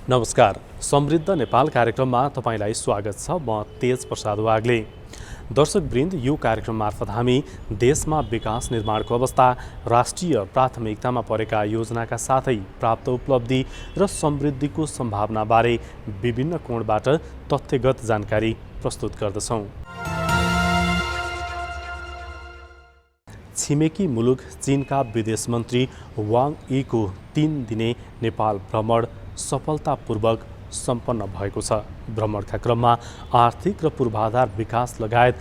नमस्कार, समृद्ध नेपाल कार्यक्रममा तपाईँलाई स्वागत छ। म तेज प्रसाद वाग्ले। दर्शकवृन्द, यो कार्यक्रम मार्फत हामी देशमा विकास निर्माणको अवस्था, राष्ट्रिय प्राथमिकतामा परेका योजनाका साथै प्राप्त उपलब्धि र समृद्धिको सम्भावनाबारे विभिन्न कोणबाट तथ्यगत जानकारी प्रस्तुत गर्दछौँ। छिमेकी मुलुक चीनका विदेश मन्त्री वाङ यीको 3 दिने नेपाल भ्रमण सफलतापूर्वक सम्पन्न भएको छ। भ्रमणका क्रममा आर्थिक र पूर्वाधार विकास लगायत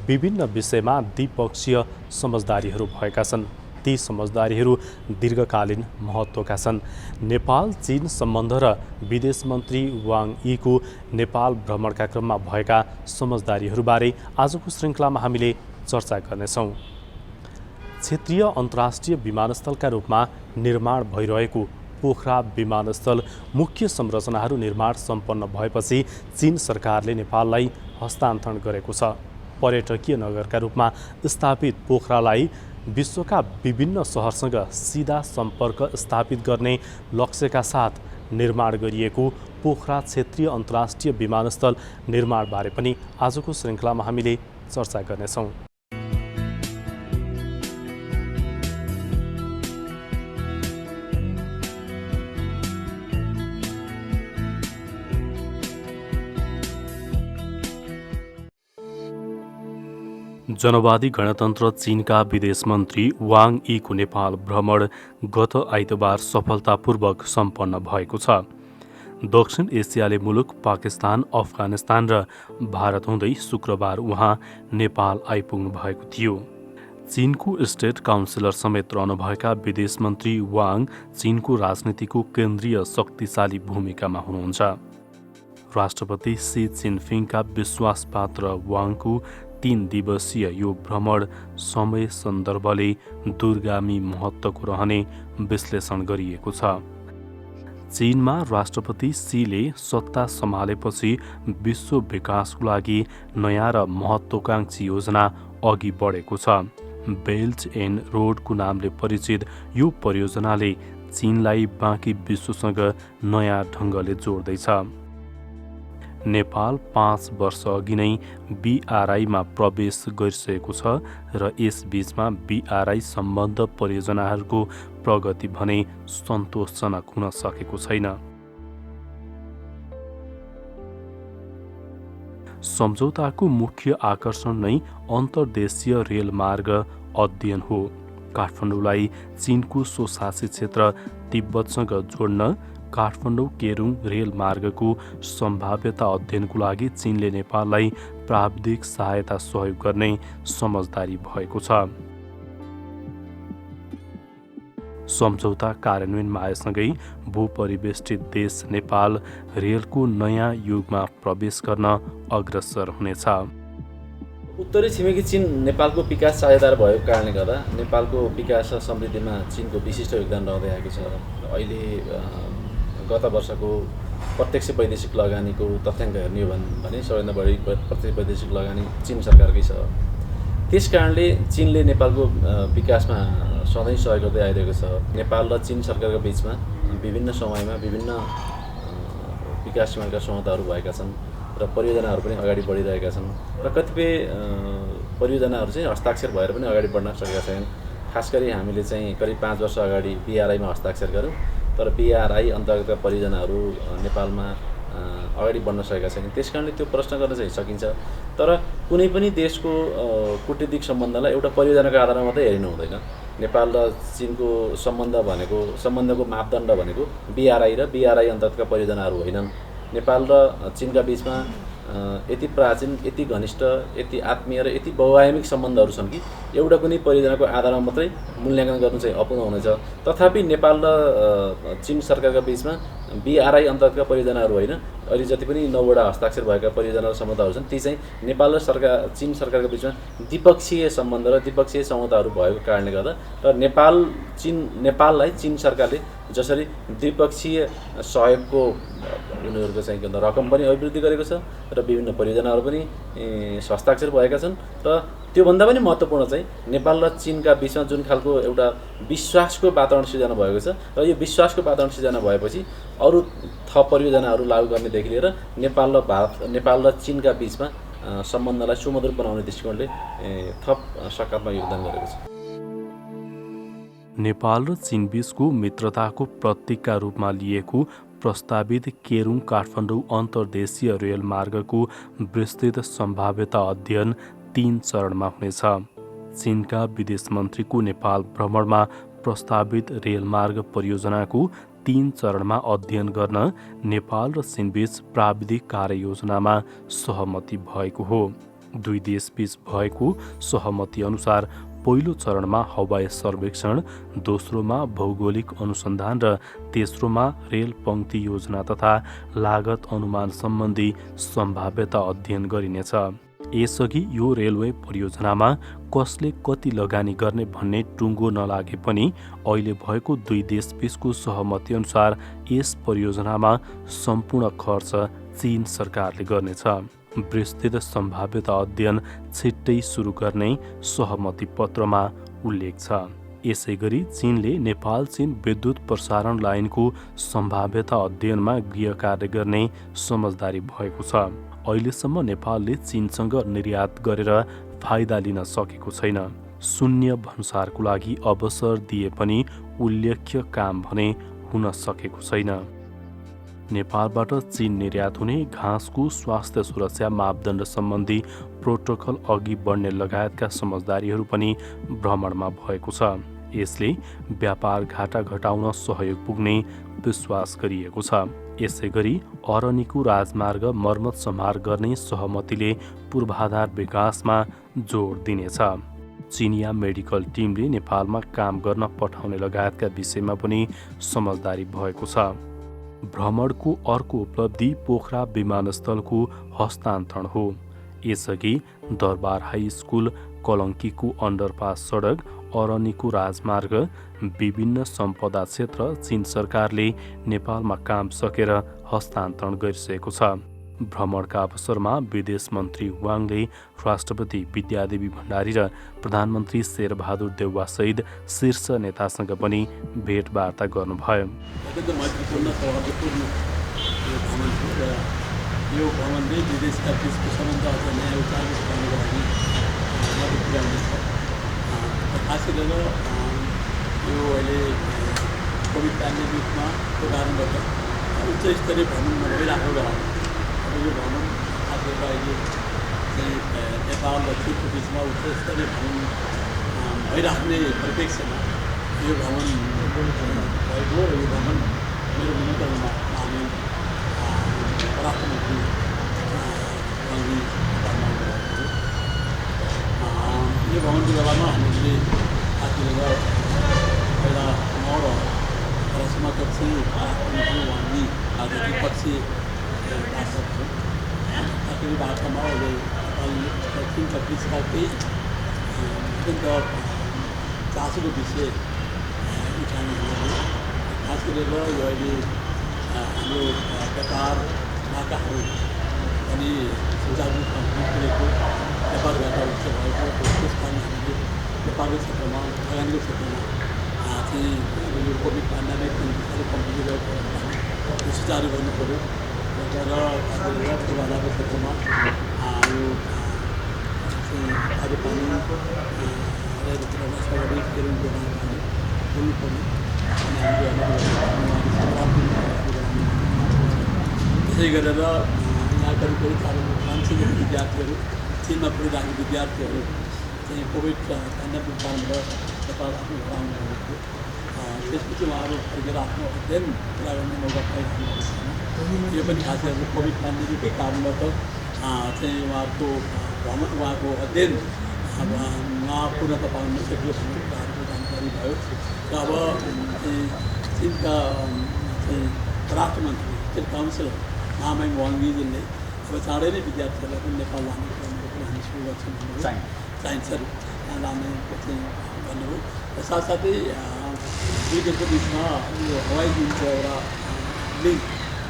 विभिन्न विषयमा द्विपक्षीय समझदारीहरू भएका छन्। ती समझदारीहरू दीर्घकालीन महत्त्वका छन्। नेपाल चीन सम्बन्ध र विदेश मन्त्री वाङ यीको नेपाल भ्रमणका क्रममा भएका समझदारीहरूबारे आजको श्रृङ्खलामा हामीले चर्चा गर्नेछौँ। क्षेत्रीय अन्तर्राष्ट्रिय विमानस्थलका रूपमा निर्माण भइरहेको पोखरा विमानस्थल मुख्य संरचनाहरू निर्माण सम्पन्न भएपछि चीन सरकारले नेपाललाई हस्तान्तरण गरेको छ। पर्यटकीय नगरका रूपमा स्थापित पोखरालाई विश्वका विभिन्न सहरसँग सिधा सम्पर्क स्थापित गर्ने लक्ष्यका साथ निर्माण गरिएको पोखरा क्षेत्रीय अन्तर्राष्ट्रिय विमानस्थल निर्माणबारे पनि आजको श्रृङ्खलामा हामीले चर्चा गर्नेछौँ। जनवादी गणतन्त्र चीनका विदेश मन्त्री वाङ यीको नेपाल भ्रमण गत आइतबार सफलतापूर्वक सम्पन्न भएको छ। दक्षिण एसियाली मुलुक पाकिस्तान, अफगानिस्तान र भारत हुँदै शुक्रबार उहाँ नेपाल आइपुग्नु भएको थियो। चीनको स्टेट काउन्सिलर समेत रहनुभएका विदेश मन्त्री वाङ चीनको राजनीतिको केन्द्रीय शक्तिशाली भूमिकामा हुनुहुन्छ। राष्ट्रपति सी जिनपिङका विश्वासपात्र वाङको 3 दिवसीय यो भ्रमण समय सन्दर्भले दूरगामी महत्त्वको रहने विश्लेषण गरिएको छ। चीनमा राष्ट्रपति सीले सत्ता सम्हालेपछि विश्व विकासको लागि नयाँ र महत्त्वाकांक्षी योजना अघि बढेको छ। बेल्ट एन्ड रोडको नामले परिचित यो परियोजनाले चीनलाई बाँकी विश्वसँग नयाँ ढङ्गले जोड्दैछ। नेपाल 5 वर्ष अघि नै BRI-मा प्रवेश गरिसकेको छ र यस बीचमा BRI सम्बद्ध परियोजनाहरूको प्रगति भने सन्तोषजनक हुन सकेको छैन। सम्झौताको मुख्य आकर्षण नै अन्तर्देशीय रेलमार्ग अध्ययन हो। काठमाडौँलाई चीनको स्वशासित क्षेत्र तिब्बतसँग जोड्न काठमाडौँ केरुङ रेलमार्गको सम्भाव्यता अध्ययनको लागि चीनले नेपाललाई प्राविधिक सहायता सहयोग गर्ने समझदारी भएको छ। सम्झौता कार्यान्वयनमा आएसँगै भूपरिवेष्टित देश नेपाल रेलको नयाँ युगमा प्रवेश गर्न अग्रसर हुनेछ। उत्तरी छिमेकी चीन नेपालको विकास साझेदार भएको कारणले गर्दा नेपालको विकास र समृद्धिमा चीनको विशिष्ट योगदान रहँदै आएको छ। अहिले गत वर्षको प्रत्यक्ष वैदेशिक लगानीको तथ्याङ्क हेर्ने हो भने सबैभन्दा बढी प्रत्यक्ष वैदेशिक लगानी चीन सरकारकै छ। त्यस कारणले चीनले नेपालको विकासमा सधैँ सहयोग गर्दै आइरहेको छ। नेपाल र चीन सरकारको बिचमा विभिन्न समयमा विभिन्न विकास निर्माणका समझौताहरू भएका छन् र परियोजनाहरू पनि अगाडि बढिरहेका छन् र कतिपय परियोजनाहरू चाहिँ हस्ताक्षर भएर पनि अगाडि बढ्न सकेका छैनन्। खास गरी हामीले चाहिँ करिब 5 वर्ष अगाडि BRI-मा हस्ताक्षर गऱ्यौँ, तर BRI अन्तर्गतका परियोजनाहरू नेपालमा अगाडि बढ्न सकेका छैनन्। त्यस कारणले त्यो प्रश्न गर्न चाहिँ सकिन्छ, तर कुनै पनि देशको कूटनीतिक सम्बन्धलाई एउटा परियोजनाको आधारमा मात्रै हेरिनु हुँदैन। नेपाल र चीनको सम्बन्धको मापदण्ड भनेको BRI र BRI अन्तर्गतका परियोजनाहरू होइनन्। नेपाल र चीनका बिचमा यति प्राचीन, यति घनिष्ठ, यति आत्मीय र यति बहुआयामिक सम्बन्धहरू छन् कि एउटा कुनै परियोजनाको आधारमा मात्रै मूल्याङ्कन गर्नु चाहिँ अपूर्ण हुनेछ। तथापि नेपाल र चीन सरकारका बिचमा BRI अन्तर्गतका परियोजनाहरू होइन, अहिले जति पनि 9वटा हस्ताक्षर भएका परियोजना र सम्झौताहरू छन् ती चाहिँ नेपाल र चीन सरकारका बिचमा द्विपक्षीय सम्बन्ध र द्विपक्षीय सम्झौताहरू भएको कारणले गर्दा र नेपाललाई चीन सरकारले जसरी द्विपक्षीय सहयोगको उनीहरूको चाहिँ रकम पनि अभिवृद्धि गरेको छ र विभिन्न परियोजनाहरू पनि हस्ताक्षर भएका छन् र त्योभन्दा पनि महत्त्वपूर्ण चाहिँ नेपाल र चीनका बिचमा जुन खालको एउटा विश्वासको वातावरण सिर्जना भएको छ र यो विश्वासको वातावरण सिर्जना भएपछि अरू थप परियोजनाहरू लागू गर्नेदेखि लिएर नेपाल र चीनका बिचमा सम्बन्धलाई सुमधुर बनाउने दृष्टिकोणले थप सकारात्मक योगदान गरेको छ। नेपाल र चीन बीचको मित्रताको प्रतीकका रूपमा लिएको प्रस्तावित केरुङ काठमाडौँ अन्तर्देशीय रेल मार्गको विस्तृत सम्भाव्यता अध्ययन 3 चरणमा हुनेछ। चीनका विदेश मन्त्रीको नेपाल भ्रमणमा प्रस्तावित रेलमार्ग परियोजनाको 3 चरणमा अध्ययन गर्न नेपाल र चीनबीच प्राविधिक कार्ययोजनामा सहमति भएको हो। दुई देशबीच भएको सहमति अनुसार पहिलो चरणमा हवाई सर्वेक्षण, दोस्रोमा भौगोलिक अनुसन्धान र तेस्रोमा रेल पंक्ति योजना तथा लागत अनुमान सम्बन्धी सम्भाव्यता अध्ययन गरिनेछ। यसअघि यो रेलवे परियोजनामा कसले कति लगानी गर्ने भन्ने टुङ्गो नलागे पनि अहिले भएको दुई देशबीचको सहमति अनुसार यस परियोजनामा सम्पूर्ण खर्च चीन सरकारले गर्नेछ। विस्तृत सम्भाव्यता अध्ययन छिट्टै सुरु गर्ने सहमति पत्रमा उल्लेख छ। यसैगरी चीनले नेपाल चीन विद्युत प्रसारण लाइनको सम्भाव्यता अध्ययनमा गृह कार्य गर्ने समझदारी भएको छ। अहिलेसम्म नेपालले चीनसँग निर्यात गरेर फाइदा लिन सकेको छैन। शून्य भन्सारको लागि अवसर दिए पनि उल्लेख्य काम भने हुन सकेको छैन। नेपालबाट चीन निर्यात हुने घाँसको स्वास्थ्य सुरक्षा मापदण्ड सम्बन्धी प्रोटोकल अघि बढ्ने लगायतका समझदारीहरू पनि भ्रमणमा भएको छ। यसले व्यापार घाटा घटाउन सहयोग पुग्ने विश्वास गरिएको छ। यसैगरी अरनिको राजमार्ग मर्मत सम्हार गर्ने सहमतिले पूर्वाधार विकासमा जोड दिनेछ। चिनिया मेडिकल टिमले नेपालमा काम गर्न पठाउने लगायतका विषयमा पनि समझदारी भएको छ। भ्रमणको अर्को उपलब्धि पोखरा विमानस्थलको हस्तान्तरण हो। यसअघि दरबार हाई स्कुल, कलङ्कीको अन्डरपास सडक, अरनिको राजमार्ग, विभिन्न सम्पदा क्षेत्र चीन सरकारले नेपालमा काम सकेर हस्तान्तरण गरिसकेको छ। भ्रमणका अवसरमा विदेश मन्त्री वाङले राष्ट्रपति विद्यादेवी भण्डारी र प्रधानमन्त्री शेरबहादुर देउवासहित शीर्ष नेतासँग पनि भेटवार्ता गर्नुभयो। यो भ्रमणले विदेशका बिचको सम्बन्ध अझ नयाँ उचाइमा पुर्याउनको लागि मद्दत पुर्याउनेछ। खास गरेर यो अहिले कोभिड पेन्डेमिकमा को कारणबाट उच्च स्तरीय भ्रमण नभइरहेको बेलामा अब यो भ्रमण खास गरेर अहिले चाहिँ नेपाल र चीनको बिचमा उच्च स्तरीय भ्रमण भइराख्ने परिप्रेक्ष्यमा यो भ्रमण भएको र यो भ्रमण मेरो निमन्त्रणमा हामी राष्ट्रमन्त्री यो भ्रमणको बेलामा हामीले खास गरेर पहिला म र समकक्षी वाङ्गी आज द्विपक्षीय वार्ता थियो। खास गरी वार्तामा अहिले चीनका बिचका केही अत्यन्त चासोको विषय उठाउने हुँदैन। खास गरेर यो अहिले हाम्रो व्यापार नाकाहरू अनि सुचारू पुगेको व्यापार घाटा उच्च भएको त्यस कारण हामीले व्यापारिक क्षेत्रमा लगानीको क्षेत्रमा चाहिँ यो कोभिड पेन्डेमिक कम्पनी गएको त्यो सुचारू गर्नु पऱ्यो र पूर्वाधारको क्षेत्रमा यो चाहिँ खाद्यपानी बोल्नु पर्ने त्यसै गरेर यहाँ करिब 500 जना विद्यार्थीहरू चीनमा पढिरहेको विद्यार्थीहरू चाहिँ कोभिड पेन्डेमिक कारणबाट नेपाल आफ्नो घर आउनु भएको थियो। त्यसपछि उहाँहरू फर्केर आफ्नो अध्ययन पुरा गर्ने मौका पाइरहनु भएको छैन। यो पनि खास गरेर कोभिड पेन्डेमिककै कारणबाट चाहिँ उहाँको अध्ययन उहाँ पूर्णता पाउन नसक्यो भन्ने कुराहरूको जानकारी भयो। र अब चाहिँ चीनका चाहिँ राष्ट्रमन्त्री चीन काउन्सिलर महामहिम वाङजीले अब चाँडै नै विद्यार्थीहरूलाई पनि नेपाल लाने क्रमको पनि हामी सुरु गर्छौँ चाहिन्छ यहाँ लाने चाहिँ भन्नुभयो। र साथसाथै दुई देशको बिचमा यो हवाई जुनको एउटा लिङ्क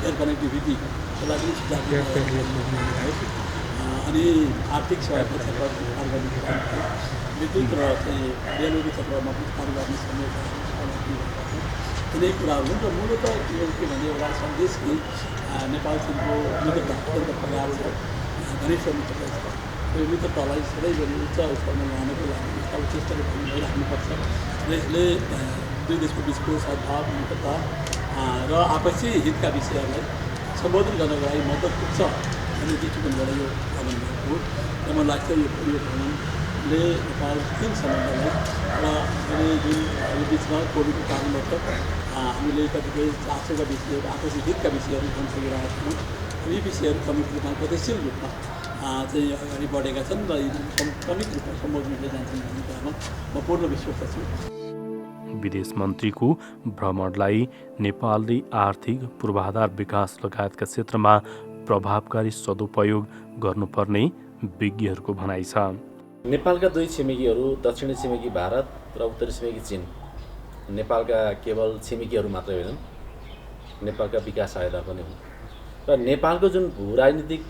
एयर कनेक्टिभिटी त्यसलाई पनि सुचारू भयो। अनि आर्थिक सहयोगको क्षेत्रमा विस्तार गर्ने कुरा भयो। विद्युत र चाहिँ रेलवेको क्षेत्रमा विस्तार गर्ने समेत कुनै कुराहरू हुन् र मूलतः यो के भने एउटा सन्देश कि नेपाल चीनको मित्रता अत्यन्त प्रगाढ छ, घनिष्ठ मित्रता छ। यो मित्रतालाई सधैँभरि उच्च स्तरमा लानको लागि यस्ता उच्चस्तरीय भइराख्नुपर्छ र यसले दुई देशको बिचको सद्भाव, मित्रता र आपसी हितका विषयहरूलाई सम्बोधन गर्नको लागि मद्दत पुग्छ भन्ने दृष्टिकोणबाट यो भ्रमण भएको हो। र मलाई लाग्छ यो भ्रमणले नेपाल चीन सम्बन्धलाई र अहिले जुन यो बिचमा कोभिडको कारणबाट हामीले कतिपय चासोका विषयहरू, आपसी हितका विषयहरू उठाउन सकिरहेका छौँ। यी विषयहरू क्रमिक रूपमा गतिशील रूपमा चाहिँ अगाडि बढेका छन् र यी क्रमिक रूपमा सम्बोधन हुँदै जान्छन् भन्ने कुरामा म पूर्ण विश्वास छु। विदेश मन्त्रीको भ्रमणलाई नेपालले आर्थिक पूर्वाधार विकास लगायतका क्षेत्रमा प्रभावकारी सदुपयोग गर्नुपर्ने विज्ञहरूको भनाइ छ। नेपालका दुई छिमेकीहरू दक्षिणी छिमेकी भारत र उत्तरी छिमेकी चीन नेपालका केवल छिमेकीहरू मात्रै होइनन्, नेपालका विकास सहायता पनि हुन्। र नेपालको जुन भूराजनीतिक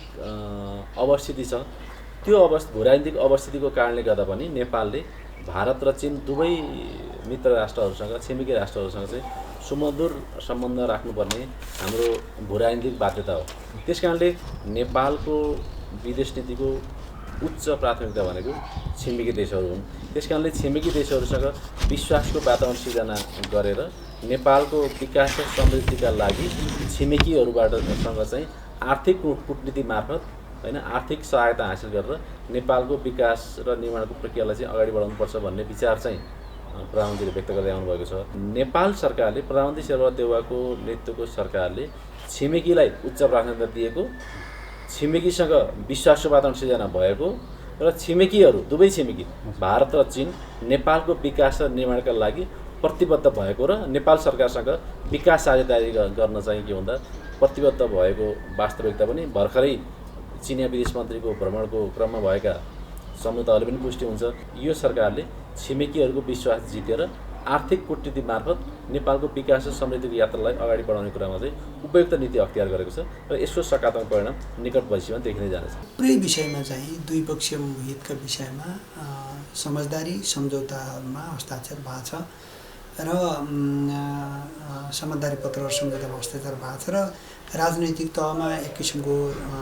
अवस्थिति छ त्यो भूराजनीतिक अवस्थितिको कारणले गर्दा पनि नेपालले भारत र चीन दुवै मित्र राष्ट्रहरूसँग, छिमेकी राष्ट्रहरूसँग चाहिँ सुमधुर सम्बन्ध राख्नुपर्ने हाम्रो भूराजनीतिक बाध्यता हो। त्यसकारणले नेपालको विदेश नीतिको उच्च प्राथमिकता भनेको छिमेकी देशहरू हुन्। त्यसकारणले छिमेकी देशहरूसँग विश्वासको वातावरण सिर्जना गरेर नेपालको विकास र समृद्धिका लागि छिमेकीहरूबाटसँग चाहिँ आर्थिक कूटनीति मार्फत हैन आर्थिक सहायता हासिल गरेर नेपालको विकास र निर्माणको प्रक्रियालाई चाहिँ अगाडि बढाउनुपर्छ भन्ने विचार चाहिँ प्रधानमन्त्रीले व्यक्त गर्दै आउनुभएको छ। नेपाल सरकारले, प्रधानमन्त्री शेरबहादुर देउवाको नेतृत्वको सरकारले छिमेकीलाई उच्च प्राथमिकता दिएको, छिमेकीसँग विश्वासको वातावरण सिर्जना भएको र छिमेकीहरू दुवै छिमेकी भारत र चीन नेपालको विकास र निर्माणका लागि प्रतिबद्ध भएको र नेपाल सरकारसँग विकास साझेदारी गर्न चाहिँ के भन्दा प्रतिबद्ध भएको वास्तविकता पनि भर्खरै चिनिया विदेश मन्त्रीको भ्रमणको क्रममा भएका सम्झौताहरूले पनि पुष्टि हुन्छ। यो सरकारले छिमेकीहरूको विश्वास जितेर आर्थिक कूटनीति मार्फत नेपालको विकास र समृद्धिको यात्रालाई अगाडि बढाउने कुरामा चाहिँ उपयुक्त नीति अख्तियार गरेको छ र यसको सकारात्मक परिणाम निकट भविष्यमा देखिनै जानेछ। थुप्रै विषयमा चाहिँ द्विपक्षीय हितका विषयमा समझदारी सम्झौतामा हस्ताक्षर भएको छ र समझदारी पत्रहरू सम्झौतामा हस्ताक्षर भएको छ र राजनैतिक तहमा एक किसिमको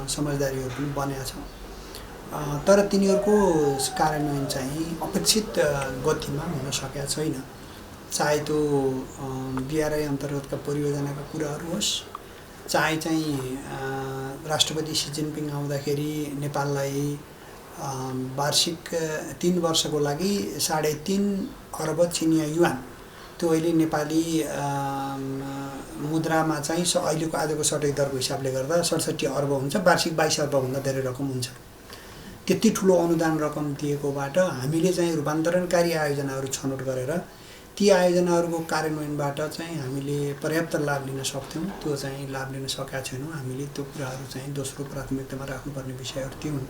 समझदारीहरू पनि बनेका छ। तर तिनीहरूको कार्यान्वयन चाहिँ अपेक्षित गतिमा हुन सकेका छैन। चाहे त्यो BRI अन्तर्गतका परियोजनाका कुराहरू होस्, चाहे चाहिँ राष्ट्रपति सी जिनपिङ आउँदाखेरि नेपाललाई वार्षिक 3 वर्षको लागि 3.5 अर्ब चिनिया युआन, त्यो अहिले नेपाली मुद्रामा चाहिँ अहिलेको आजको सटक दरको हिसाबले गर्दा 67 अर्ब हुन्छ, वार्षिक 22 अर्बभन्दा धेरै रकम हुन्छ। त्यति ठुलो अनुदान रकम दिएकोबाट हामीले चाहिँ रूपान्तरणकारी आयोजनाहरू छनौट गरेर ती आयोजनाहरूको कार्यान्वयनबाट चाहिँ हामीले पर्याप्त लाभ लिन सक्थ्यौँ। त्यो चाहिँ लाभ लिन सकेका छैनौँ। हामीले त्यो कुराहरू चाहिँ दोस्रो प्राथमिकतामा राख्नुपर्ने विषयहरू ती हुन्।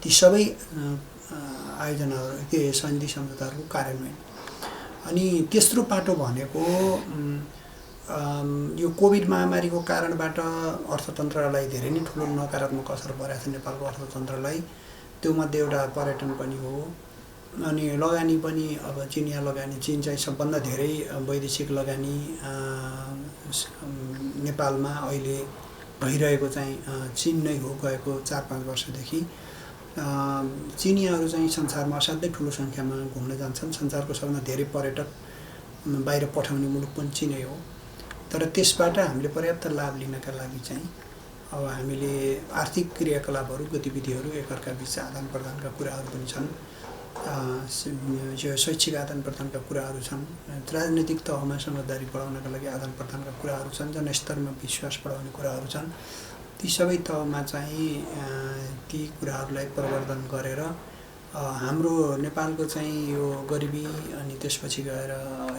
ती सबै आयोजनाहरू के सन्धि सम्झौताहरूको कार्यान्वयन। अनि तेस्रो पाटो भनेको यो कोभिड महामारीको कारणबाट अर्थतन्त्रलाई धेरै नै ठुलो नकारात्मक असर परेको छ नेपालको अर्थतन्त्रलाई। त्यो मध्ये एउटा पर्यटन पनि हो। अनि लगानी पनि अब चिनिया लगानी, चीन चाहिँ सबभन्दा धेरै वैदेशिक लगानी नेपालमा अहिले भइरहेको चाहिँ चीन नै हो। गएको 4-5 वर्षदेखि चिनियाहरू चाहिँ संसारमा असाध्यै ठुलो सङ्ख्यामा घुम्न जान्छन्। संसारको सबभन्दा धेरै पर्यटक बाहिर पठाउने मुलुक पनि चीनै हो। तर त्यसबाट हामीले पर्याप्त लाभ लिनका लागि चाहिँ अब हामीले आर्थिक क्रियाकलापहरू, गतिविधिहरू, एकअर्का बीच आदान प्रदानका कुराहरू पनि छन्, शैक्षिक आदान प्रदानका कुराहरू छन्, राजनीतिक तहमा समझदारी बढाउनका लागि आदान प्रदानका कुराहरू छन्, जनस्तरमा विश्वास बढाउने कुराहरू छन्। ती सबै तहमा चाहिँ ती कुराहरूलाई प्रवर्धन गरेर हाम्रो नेपालको चाहिँ यो गरिबी अनि त्यसपछि गएर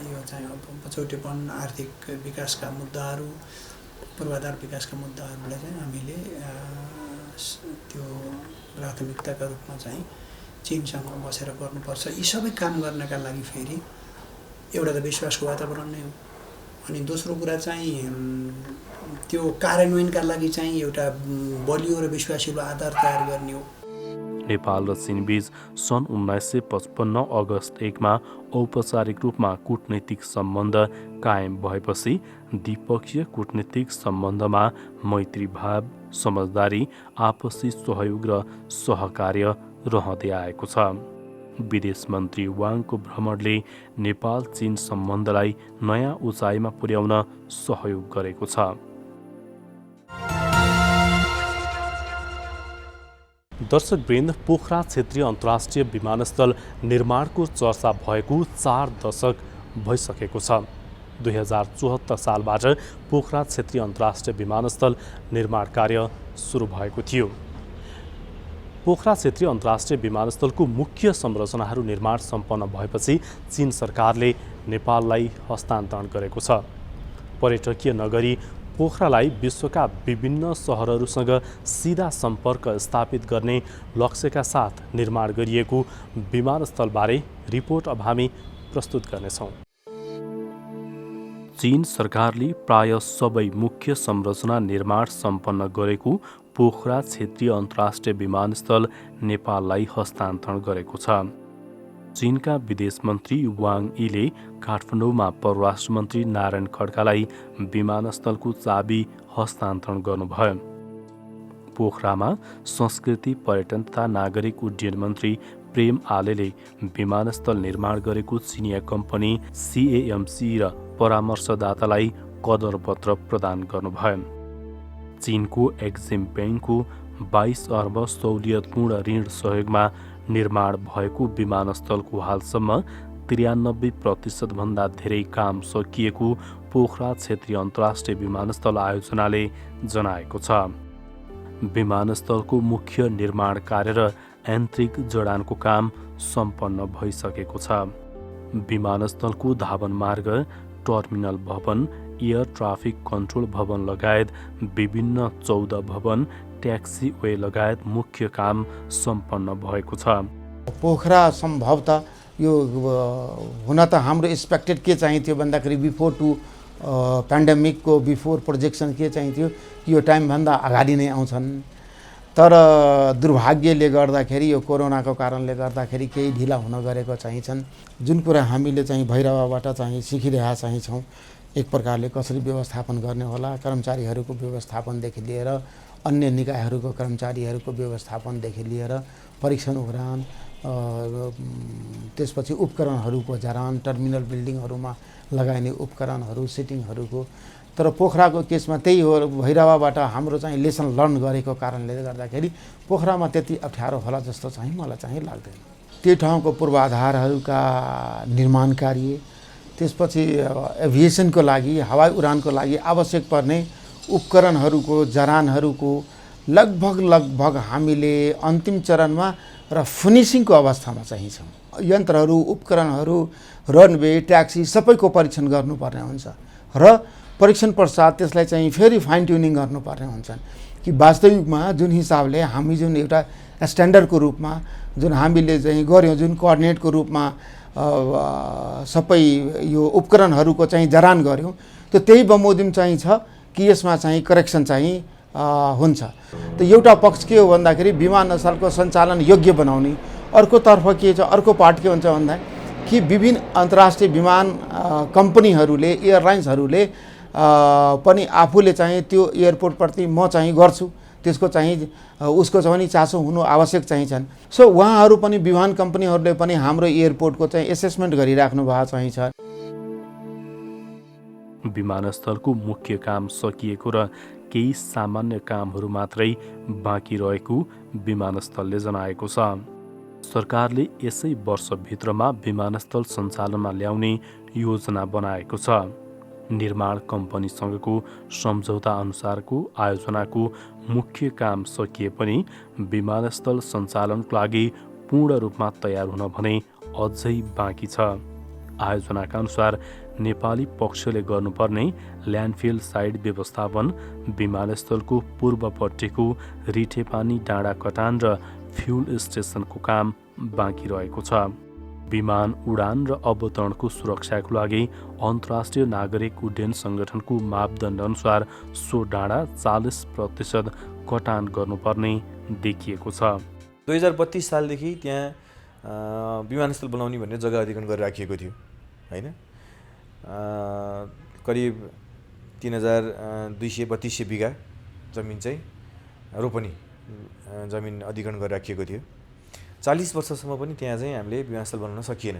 यो चाहिँ पछौटेपन, आर्थिक विकासका मुद्दाहरू, पूर्वाधार विकासका मुद्दाहरूलाई चाहिँ हामीले त्यो प्राथमिकताका रूपमा चाहिँ चीनसँग बसेर गर्नुपर्छ। यी सबै काम गर्नका लागि फेरि एउटा त विश्वासको वातावरण नै हो। अनि दोस्रो कुरा चाहिँ त्यो कार्यान्वयनका लागि चाहिँ एउटा बलियो र विश्वासिलो आधार तयार गर्ने हो। नेपाल र चीनबीच सन् 1955 अगस्त 1 मा औपचारिक रूपमा कूटनैतिक सम्बन्ध कायम भएपछि द्विपक्षीय कूटनीतिक सम्बन्धमा मैत्री भाव, समझदारी, आपसी सहयोग र सहकार्य रहँदै आएको छ। विदेश मन्त्री वाङको भ्रमणले नेपाल चीन सम्बन्धलाई नयाँ उचाइमा पुर्याउन सहयोग गरेको छ। दर्शकवृन्द, पोखरा क्षेत्रीय अन्तर्राष्ट्रिय विमानस्थल निर्माणको चर्चा भएको 4 दशक भइसकेको छ। 2074 सालबाट पोखरा क्षेत्रीय अन्तर्राष्ट्रिय विमानस्थल निर्माण कार्य सुरु भएको थियो। पोखरा क्षेत्रीय अन्तर्राष्ट्रिय विमानस्थलको मुख्य संरचनाहरू निर्माण सम्पन्न भएपछि चीन सरकारले नेपाललाई हस्तान्तरण गरेको छ। पर्यटकीय नगरी पोखरालाई विश्वका विभिन्न सहरहरूसँग सिधा सम्पर्क स्थापित गर्ने लक्ष्यका साथ निर्माण गरिएको विमानस्थलबारे रिपोर्ट अब हामी प्रस्तुत गर्नेछौँ। चीन सरकारले प्राय सबै मुख्य संरचना निर्माण सम्पन्न गरेको पोखरा क्षेत्रीय अन्तर्राष्ट्रिय विमानस्थल नेपाललाई हस्तान्तरण गरेको छ। चीनका विदेश मन्त्री वाङ यीले काठमाडौँमा परराष्ट्र मन्त्री नारायण खड्कालाई विमानस्थलको चाबी हस्तान्तरण गर्नुभयो। पोखरामा संस्कृति, पर्यटन तथा नागरिक उड्डयन मन्त्री प्रेम आलेले विमानस्थल निर्माण गरेको चिनिया कम्पनी CAMC र परामर्शदातालाई कदरपत्र प्रदान गर्नुभयो। चीनको एक्जिम ब्याङ्कको 22 अर्ब सहुलियतपूर्ण ऋण सहयोगमा निर्माण भएको विमानस्थलको हालसम्म 93% भन्दा धेरै काम सकिएको पोखरा क्षेत्रीय अन्तर्राष्ट्रिय विमानस्थल आयोजनाले जनाएको छ। विमानस्थलको मुख्य निर्माण कार्य र यान्त्रिक जडानको काम सम्पन्न भइसकेको छ। विमानस्थलको धावन मार्ग, टर्मिनल भवन, एयर ट्राफिक कन्ट्रोल भवन लगायत विभिन्न 14 भवन, ट्याक्सी वे लगायत मुख्य काम सम्पन्न भएको छ। पोखरा सम्भवतः यो हुन त हाम्रो एक्सपेक्टेड के चाहिन्थ्यो भन्दाखेरि बिफोर टु पेन्डेमिकको बिफोर प्रोजेक्सन के चाहिन्थ्यो कि यो टाइमभन्दा अगाडि नै आउँछन्। तर दुर्भाग्यले गर्दाखेरि यो कोरोनाको कारणले गर्दाखेरि केही ढिला हुन गरेको चाहिन्छन्। जुन कुरा हामीले चाहिँ भैरवाबाट चाहिँ सिकिरहेका चाहिँ छौँ, एक प्रकारले कसरी व्यवस्थापन गर्ने होला, कर्मचारीहरूको व्यवस्थापनदेखि लिएर अन्य निकायहरूको कर्मचारीहरूको व्यवस्थापनदेखि लिएर परीक्षण उडान, त्यसपछि उपकरणहरूको जडान, टर्मिनल बिल्डिङहरूमा लगाइने उपकरणहरू, सिटिङहरूको। तर पोखराको केसमा त्यही हो, भैरवाबाट हाम्रो चाहिँ लेसन लर्न गरेको कारणले गर्दाखेरि पोखरामा त्यति अप्ठ्यारो होला जस्तो चाहिँ मलाई चाहिँ लाग्दैन। त्यो ठाउँको पूर्वाधारहरूका निर्माण कार्य, त्यसपछि एभिएसनको लागि, हवाई उडानको लागि आवश्यक पर्ने उपकरणहरूको जडानहरूको लगभग हामीले अन्तिम चरणमा र फिनिसिङको अवस्थामा चाहिँ छौँ। यन्त्रहरू, उपकरणहरू, रनवे, ट्याक्सी सबैको परीक्षण गर्नुपर्ने हुन्छ र परीक्षण पश्चात त्यसलाई चाहिँ फेरि फाइन ट्युनिङ गर्नुपर्ने हुन्छ कि वास्तविकमा जुन हिसाबले हामी जुन एउटा स्ट्यान्डर्डको रूपमा जुन हामीले चाहिँ गऱ्यौँ, जुन कोअर्डिनेटको रूपमा सबै यो उपकरणहरूको चाहिँ जडान गऱ्यौँ, त्यो त्यही बमोजिम चाहिँ छ कि यसमा चाहिँ करेक्सन चाहिँ हुन्छ। त एउटा पक्ष के हो भन्दाखेरि विमानस्थलको सञ्चालन योग्य बनाउने, अर्कोतर्फ के छ, अर्को पार्ट के हुन्छ भन्दा कि विभिन्न अन्तर्राष्ट्रिय विमान कम्पनीहरूले, एयरलाइन्सहरूले पनि आफूले चाहिँ त्यो एयरपोर्टप्रति म चाहिँ गर्छु, त्यसको चाहिँ उसको चाहिँ चासो हुनु आवश्यक चाहिँ छन्। सो उहाँहरू पनि, विमान कम्पनीहरूले पनि हाम्रो एयरपोर्टको चाहिँ एसेसमेन्ट गरिराख्नु भएको चाहिँ छ। विमानस्थलको मुख्य काम सकिएको र केही सामान्य कामहरू मात्रै बाँकी रहेको विमानस्थलले जनाएको छ। सरकारले यसै वर्षभित्रमा विमानस्थल सञ्चालनमा ल्याउने योजना बनाएको छ। निर्माण कम्पनीसँगको सम्झौता अनुसारको आयोजनाको मुख्य काम सकिए पनि विमानस्थल सञ्चालनको लागि पूर्ण रूपमा तयार हुन भने अझै बाँकी छ। आयोजनाका अनुसार नेपाली पक्षले गर्नुपर्ने ल्यान्डफिल साइड व्यवस्थापन, विमानस्थलको पूर्वपट्टिको रिठेपानी डाँडा कटान र फ्युल स्टेसनको काम बाँकी रहेको छ। विमान उडान र अवतरणको सुरक्षाको लागि अन्तर्राष्ट्रिय नागरिक उड्डयन सङ्गठनको मापदण्ड अनुसार सो डाँडा 40% कटान गर्नुपर्ने देखिएको छ। 2032 सालदेखि त्यहाँ विमानस्थल बनाउने भन्ने जग्गा अधिग्रहण गरेर राखिएको थियो हैन। करिब 3200-3200 बिघा जमिन चाहिँ रोपनी जमिन अधिग्रहण गरेर राखिएको थियो। 40 वर्षसम्म पनि त्यहाँ चाहिँ हामीले विमानस्थल बनाउन सकिएन।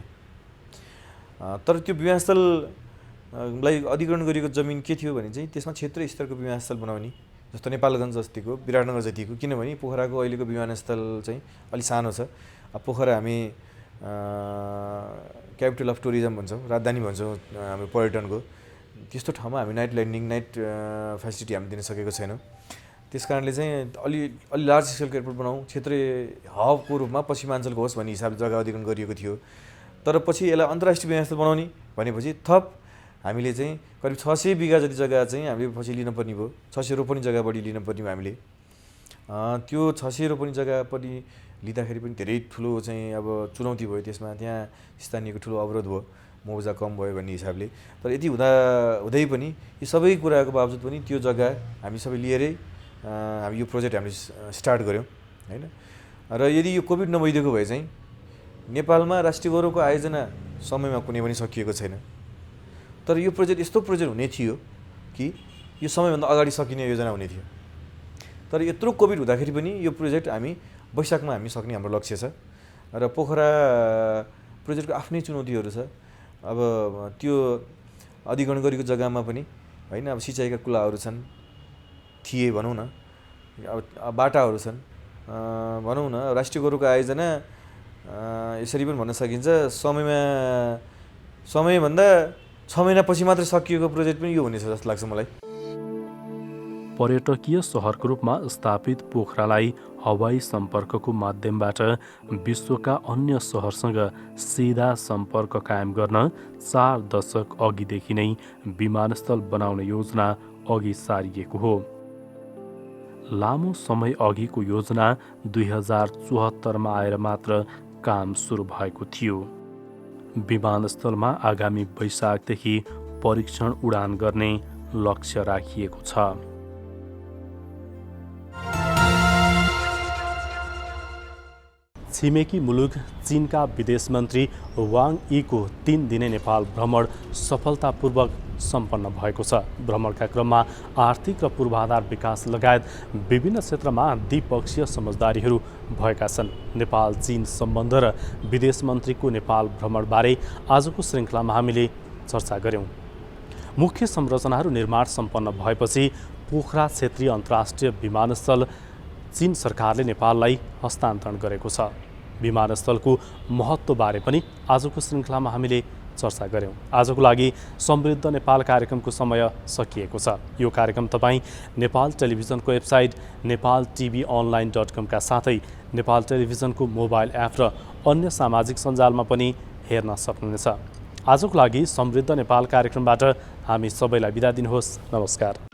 तर त्यो विमानस्थललाई अधिग्रहण गरिएको जमिन के थियो भने चाहिँ त्यसमा क्षेत्रीय स्तरको विमानस्थल बनाउने, जस्तो नेपालगञ्ज जतिको, विराटनगर जतिको। किनभने पोखराको अहिलेको विमानस्थल चाहिँ अलि सानो छ। पोखरा हामी क्यापिटल अफ टुरिज्म भन्छौँ, राजधानी भन्छौँ हाम्रो पर्यटनको। त्यस्तो ठाउँमा हामी नाइट ल्यान्डिङ, नाइट फेसिलिटी हामी दिन सकेको छैनौँ। त्यस कारणले चाहिँ अलि लार्ज स्केलको एयरपोर्ट बनाऊँ, क्षेत्रीय हबको रूपमा पश्चिमाञ्चलको होस् भन्ने हिसाबले जग्गा अधिग्रहण गरिएको थियो। तर पछि यसलाई अन्तर्राष्ट्रिय विमानस्थल बनाउने भनेपछि थप हामीले चाहिँ करिब 600 बिघा जति जग्गा चाहिँ हामीले पछि लिनुपर्ने भयो। 600 रोपनी जग्गा बढी लिनुपर्ने भयो हामीले। त्यो 600 रोपनी जग्गा पनि लिँदाखेरि पनि धेरै ठुलो चाहिँ अब चुनौती भयो त्यसमा। त्यहाँ स्थानीयको ठुलो अवरोध भयो, मुआवजा कम भयो भन्ने हिसाबले। तर यति हुँदै पनि यी सबै कुराको बावजुद पनि त्यो जग्गा हामी सबै लिएरै हामी यो प्रोजेक्ट हामीले स्टार्ट गऱ्यौँ हैन। र यदि यो कोभिड नभइदिएको भए चाहिँ नेपालमा राष्ट्रिय गौरवको आयोजना समयमा कुनै पनि सकिएको छैन। तर यो प्रोजेक्ट यस्तो प्रोजेक्ट हुने थियो कि यो समयभन्दा अगाडि सकिने योजना हुने थियो। तर यत्रो कोभिड हुँदाखेरि पनि यो प्रोजेक्ट हामी वैशाखमा हामी सक्ने हाम्रो लक्ष्य छ। र पोखरा प्रोजेक्टको आफ्नै चुनौतीहरू छ। अब त्यो अधिग्रहण गरेको जग्गामा पनि हैन, अब सिँचाइका कुलाहरू छन्, थिए भनौँ न, अब बाटाहरू छन् भनौँ न। राष्ट्रिय गौरवको आयोजना यसरी पनि भन्न सकिन्छ, समयभन्दा 6 महिनापछि मात्र सकिएको प्रोजेक्ट पनि यो हुनेछ जस्तो लाग्छ मलाई। पर्यटकीय सहरको रूपमा स्थापित पोखरालाई हवाई सम्पर्कको माध्यमबाट विश्वका अन्य सहरसँग सिधा सम्पर्क कायम गर्न 4 दशक अघिदेखि नै विमानस्थल बनाउने योजना अघि सारिएको हो। लामो समय अघिको योजना 2074मा आएर मात्र काम सुरु भएको थियो। विमानस्थलमा आगामी वैशाखदेखि परीक्षण उडान गर्ने लक्ष्य राखिएको छ। छिमेकी मुलुक चीनका विदेश मन्त्री वाङ यीको 3 दिने नेपाल भ्रमण सफलतापूर्वक सम्पन्न भएको छ। भ्रमणका क्रममा आर्थिक र पूर्वाधार विकास लगायत विभिन्न क्षेत्रमा द्विपक्षीय समझदारीहरू भएका छन्। नेपाल चीन सम्बन्ध र विदेश मन्त्रीको नेपाल भ्रमणबारे आजको श्रृङ्खलामा हामीले चर्चा गऱ्यौँ। मुख्य संरचनाहरू निर्माण सम्पन्न भएपछि पोखरा क्षेत्रीय अन्तर्राष्ट्रिय विमानस्थल चीन सरकारले नेपाललाई हस्तान्तरण गरेको छ। विमानस्थलको महत्त्वबारे पनि आजको श्रृङ्खलामा हामीले चर्चा गऱ्यौँ। आजको लागि समृद्ध नेपाल कार्यक्रमको समय सकिएको छ। यो कार्यक्रम तपाईँ नेपाल टेलिभिजनको वेबसाइट nepaltvonline.com का साथै नेपाल टेलिभिजनको मोबाइल एप र अन्य सामाजिक सञ्जालमा पनि हेर्न सक्नुहुनेछ। आजको लागि समृद्ध नेपाल कार्यक्रमबाट हामी सबैलाई बिदा दिनुहोस्। नमस्कार।